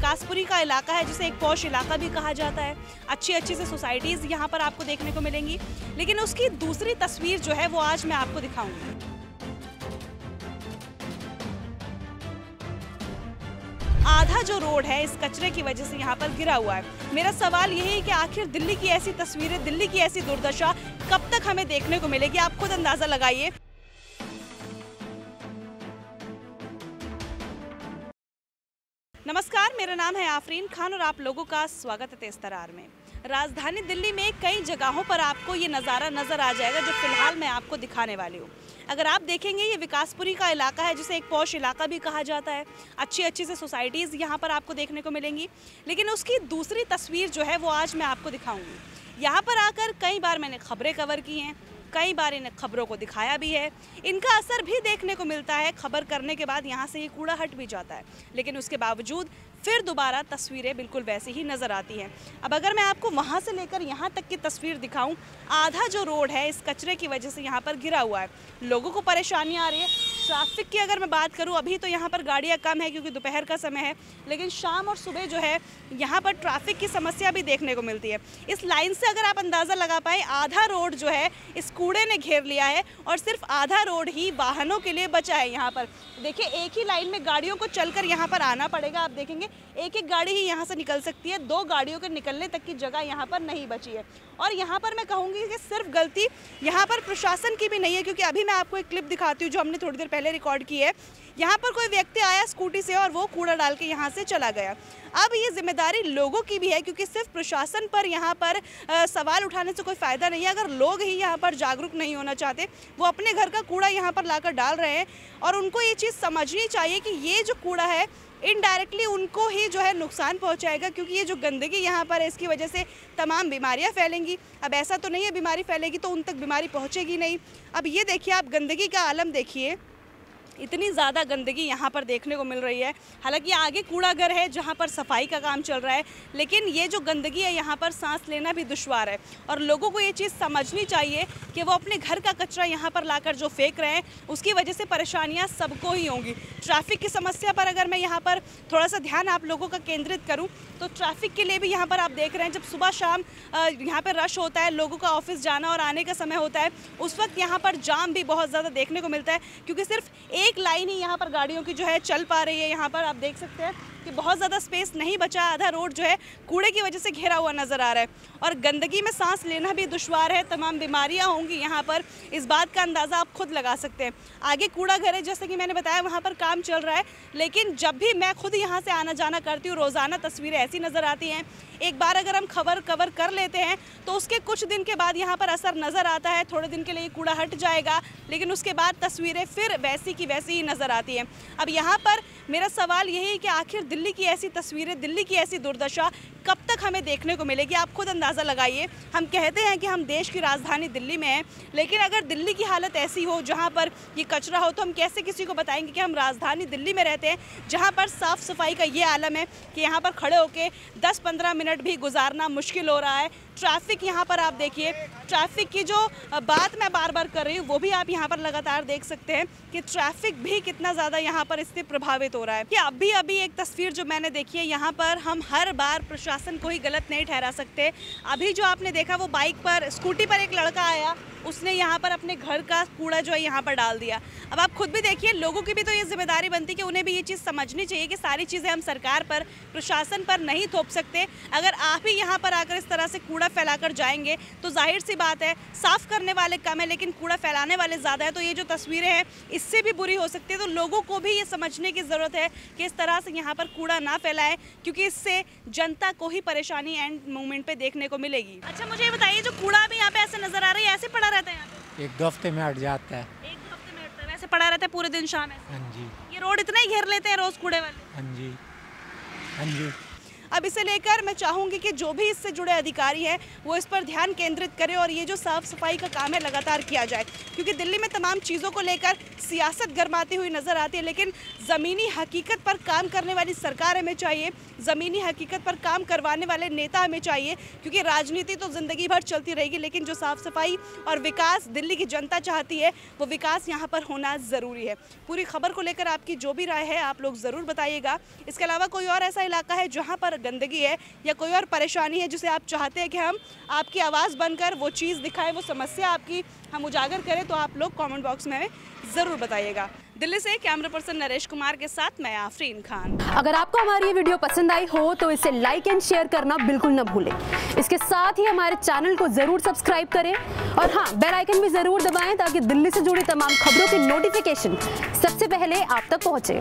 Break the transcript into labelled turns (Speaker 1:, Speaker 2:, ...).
Speaker 1: विकासपुरी का इलाका है, जिसे एक पॉश इलाका भी कहा जाता है। अच्छी अच्छी से सोसाइटीज़ यहाँ पर आपको देखने को मिलेंगी, लेकिन उसकी दूसरी तस्वीर जो है वो आज मैं आपको दिखाऊंगी। आधा जो रोड है इस कचरे की वजह से यहाँ पर गिरा हुआ है। मेरा सवाल यही है कि आखिर दिल्ली की ऐसी तस्वीरें, दिल्ली की ऐसी दुर्दशा कब तक हमें देखने को मिलेगी? आप खुद अंदाजा लगाइए। नमस्कार, मेरा नाम है आफरीन खान और आप लोगों का स्वागत है तेज तरार में। राजधानी दिल्ली में कई जगहों पर आपको ये नज़ारा नज़र आ जाएगा जो फिलहाल मैं आपको दिखाने वाली हूँ। अगर आप देखेंगे, ये विकासपुरी का इलाका है, जिसे एक पॉश इलाका भी कहा जाता है। अच्छी अच्छी से सोसाइटीज़ यहाँ पर आपको देखने को मिलेंगी, लेकिन उसकी दूसरी तस्वीर जो है वो आज मैं आपको दिखाऊंगी। यहाँ पर आकर कई बार मैंने खबरें कवर की हैं, कई बार इन्हें खबरों को दिखाया भी है। इनका असर भी देखने को मिलता है। खबर करने के बाद यहाँ से ये कूड़ा हट भी जाता है, लेकिन उसके बावजूद फिर दोबारा तस्वीरें बिल्कुल वैसी ही नज़र आती हैं। अब अगर मैं आपको वहाँ से लेकर यहाँ तक की तस्वीर दिखाऊं, आधा जो रोड है इस कचरे की वजह से यहाँ पर गिरा हुआ है। लोगों को परेशानी आ रही है। ट्रैफिक की अगर मैं बात करूं, अभी तो यहाँ पर गाड़ियाँ कम है क्योंकि दोपहर का समय है, लेकिन शाम और सुबह जो है यहाँ पर ट्रैफिक की समस्या भी देखने को मिलती है। इस लाइन से अगर आप अंदाज़ा लगा पाए, आधा रोड जो है इस कूड़े ने घेर लिया है और सिर्फ आधा रोड ही वाहनों के लिए बचा है। यहाँ पर देखिए, एक ही लाइन में गाड़ियों को चलकर यहाँ पर आना पड़ेगा। आप देखेंगे एक एक गाड़ी ही यहाँ से निकल सकती है, दो गाड़ियों के निकलने तक की जगह यहाँ पर नहीं बची है। और यहाँ पर मैं कहूँगी कि सिर्फ गलती यहाँ पर प्रशासन की भी नहीं है, क्योंकि अभी मैं आपको एक क्लिप दिखाती हूँ जो हमने थोड़ी देर पहले रिकॉर्ड की है। यहाँ पर कोई व्यक्ति आया स्कूटी से और वो कूड़ा डाल के यहाँ से चला गया। अब ये जिम्मेदारी लोगों की भी है, क्योंकि सिर्फ प्रशासन पर यहाँ पर सवाल उठाने से कोई फ़ायदा नहीं है। अगर लोग ही यहाँ पर जागरूक नहीं होना चाहते, वो अपने घर का कूड़ा यहाँ पर लाकर डाल रहे हैं, और उनको ये चीज़ समझनी चाहिए कि ये जो कूड़ा है इनडायरेक्टली उनको ही जो है नुकसान पहुंचाएगा, क्योंकि ये जो गंदगी यहाँ पर है इसकी वजह से तमाम बीमारियां फैलेंगी। अब ऐसा तो नहीं है बीमारी फैलेगी तो उन तक बीमारी पहुंचेगी नहीं। अब ये देखिए, आप गंदगी का आलम देखिए, इतनी ज़्यादा गंदगी यहाँ पर देखने को मिल रही है। हालांकि आगे कूड़ा घर है जहाँ पर सफाई का काम चल रहा है, लेकिन ये जो गंदगी है यहाँ पर सांस लेना भी दुश्वार है। और लोगों को ये चीज़ समझनी चाहिए कि वो अपने घर का कचरा यहाँ पर लाकर जो फेंक रहे हैं उसकी वजह से परेशानियाँ सबको ही होंगी। ट्रैफिक की समस्या पर अगर मैं यहाँ पर थोड़ा सा ध्यान आप लोगों का केंद्रित करूँ तो ट्रैफिक के लिए भी यहाँ पर आप देख रहे हैं, जब सुबह शाम यहाँ पर रश होता है, लोगों का ऑफिस जाना और आने का समय होता है, उस वक्त यहाँ पर जाम भी बहुत ज़्यादा देखने को मिलता है, क्योंकि सिर्फ एक लाइन ही यहाँ पर गाड़ियों की जो है चल पा रही है। यहाँ पर आप देख सकते हैं कि बहुत ज़्यादा स्पेस नहीं बचा। आधा रोड जो है कूड़े की वजह से घिरा हुआ नज़र आ रहा है, और गंदगी में सांस लेना भी दुश्वार है। तमाम बीमारियां होंगी यहाँ पर, इस बात का अंदाज़ा आप खुद लगा सकते हैं। आगे कूड़ा घर है, जैसे कि मैंने बताया, वहाँ पर काम चल रहा है, लेकिन जब भी मैं खुद यहाँ से आना जाना करती हूँ, रोज़ाना तस्वीरें ऐसी नज़र आती हैं। एक बार अगर हम खबर कवर कर लेते हैं तो उसके कुछ दिन के बाद यहाँ पर असर नज़र आता है। थोड़े दिन के लिए कूड़ा हट जाएगा, लेकिन उसके बाद तस्वीरें फिर वैसी की वैसी ही नज़र आती हैं। अब यहाँ पर मेरा सवाल यही है कि आखिर दिल्ली की ऐसी तस्वीरें, दिल्ली की ऐसी दुर्दशा कब तक हमें देखने को मिलेगी? आप खुद अंदाज़ा लगाइए। हम कहते हैं कि हम देश की राजधानी दिल्ली में हैं, लेकिन अगर दिल्ली की हालत ऐसी हो जहाँ पर ये कचरा हो, तो हम कैसे किसी को बताएंगे कि हम राजधानी दिल्ली में रहते हैं, जहाँ पर साफ़ सफाई का ये आलम है कि यहाँ पर खड़े होकर 10-15 मिनट भी गुजारना मुश्किल हो रहा है। ट्रैफिक यहाँ पर आप देखिए, ट्रैफिक की जो बात मैं बार बार कर रही हूँ वो भी आप यहाँ पर लगातार देख सकते हैं कि ट्रैफिक भी कितना ज़्यादा यहाँ पर इससे प्रभावित हो रहा है। कि अभी एक तस्वीर जो मैंने देखी है, यहाँ पर हम हर बार प्रशासन को ही गलत नहीं ठहरा सकते। अभी जो आपने देखा वो बाइक पर, स्कूटी पर एक लड़का आया, उसने यहाँ पर अपने घर का कूड़ा जो है यहाँ पर डाल दिया। अब आप खुद भी देखिए, लोगों की भी तो ये जिम्मेदारी बनती है कि उन्हें भी ये चीज़ समझनी चाहिए कि सारी चीज़ें हम सरकार पर, प्रशासन पर नहीं थोप सकते। अगर आप ही यहाँ पर आकर इस तरह से कूड़ा फैलाकर जाएंगे तो जाहिर सी बात है, साफ़ करने वाले कम है लेकिन कूड़ा फैलाने वाले ज़्यादा है, तो ये जो तस्वीरें हैं इससे भी बुरी हो सकती है। तो लोगों को भी ये समझने की ज़रूरत है कि इस तरह से यहाँ पर कूड़ा ना फैलाएं, क्योंकि इससे जनता को ही परेशानी एंड मोमेंट पे देखने को मिलेगी। अच्छा, मुझे ये बताइए, जो कूड़ा भी यहाँ पे ऐसे नज़र आ रहा है, ऐसे पड़ा रहता है यहाँ पे?
Speaker 2: 1-2 हफ्ते में हट जाता है।
Speaker 1: 1-2 हफ्ते में हटता है? वैसे पड़ा रहता है पूरे दिन शाम ऐसे?
Speaker 2: हाँ जी।
Speaker 1: ये रोड इतना ही घेर लेते हैं रोज़ कूड़े वाले?
Speaker 2: हाँ जी, हाँ जी।
Speaker 1: अब इसे लेकर मैं चाहूँगी कि जो भी इससे जुड़े अधिकारी हैं वो इस पर ध्यान केंद्रित करें और ये जो साफ़ सफाई का काम है लगातार किया जाए, क्योंकि दिल्ली में तमाम चीज़ों को लेकर सियासत गरमाती हुई नज़र आती है, लेकिन ज़मीनी हकीकत पर काम करने वाली सरकार हमें चाहिए, ज़मीनी हकीकत पर काम करवाने वाले नेता हमें चाहिए, क्योंकि राजनीति तो ज़िंदगी भर चलती रहेगी, लेकिन जो साफ़ सफाई और विकास दिल्ली की जनता चाहती है वो विकास यहाँ पर होना ज़रूरी है। पूरी खबर को लेकर आपकी जो भी राय है आप लोग ज़रूर बताइएगा। इसके अलावा कोई और ऐसा इलाका है जहाँ पर गंदगी है या कोई और परेशानी है जिसे आप चाहते हैं कि हम आपकी आवाज़ बनकर वो चीज़ दिखाएं, वो समस्या आपकी हम उजागर करें, तो आप लोग कमेंट बॉक्स में ज़रूर बताइएगा। दिल्ली से कैमरा पर्सन नरेश कुमार के साथ मैं आफरीन खान।
Speaker 2: अगर आपको हमारी ये वीडियो पसंद आई हो तो इसे लाइक एंड शेयर करना बिल्कुल न भूलें। इसके साथ ही हमारे चैनल को जरूर सब्सक्राइब करें और हाँ, बेल आइकन भी जरूर दबाएं ताकि दिल्ली से जुड़ी तमाम खबरों की नोटिफिकेशन सबसे पहले आप तक पहुंचे।